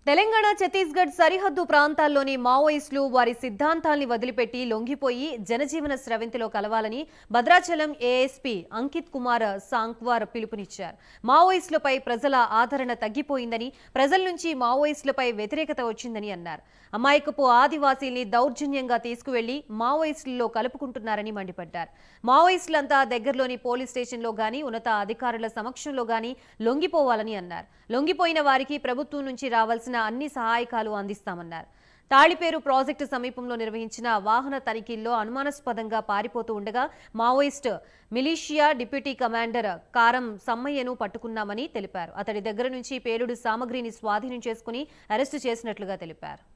తెలంగాణ ఛత్తీస్గఢ్ సరిహద్దు ప్రాంతాల్లోని మావోయిస్టులు వారి సిద్ధాంతాల్ని వదిలిపెట్టి లొంగిపోయి జనజీవన స్రవంతిలో కలవాలని భద్రాచలం ఏఎస్పీ అంకిత్ కుమార్ సాంక్వార్ పిలుపునిచ్చారు. మావోయిస్టులపై ప్రజల ఆదరణ తగ్గిపోయిందని, ప్రజల నుంచి మావోయిస్టులపై వ్యతిరేకత వచ్చిందని అన్నారు. అమాయకపు ఆదివాసీల్ని దౌర్జన్యంగా తీసుకువెళ్లి మావోయిస్టుల్లో కలుపుకుంటున్నారని మండిపడ్డారు. మావోయిస్టులంతా దగ్గరలోని పోలీస్ స్టేషన్లో గానీ, ఉన్నత అధికారుల సమక్షంలో గానీ లొంగిపోవాలని అన్నారు. లొంగిపోయిన వారికి ప్రభుత్వం నుంచి రావాల్సిన అన్ని సహాయకాలు అందిస్తామన్నారు. తాళిపేరు ప్రాజెక్టు సమీపంలో నిర్వహించిన వాహన తనిఖీల్లో అనుమానాస్పదంగా పారిపోతూ ఉండగా మావోయిస్టు మిలిషియా డిప్యూటీ కమాండర్ కారం సమ్మయ్యను పట్టుకున్నామని తెలిపారు. అతడి దగ్గర నుంచి పేలుడు సామగ్రిని స్వాధీనం చేసుకుని అరెస్టు చేసినట్లుగా తెలిపారు.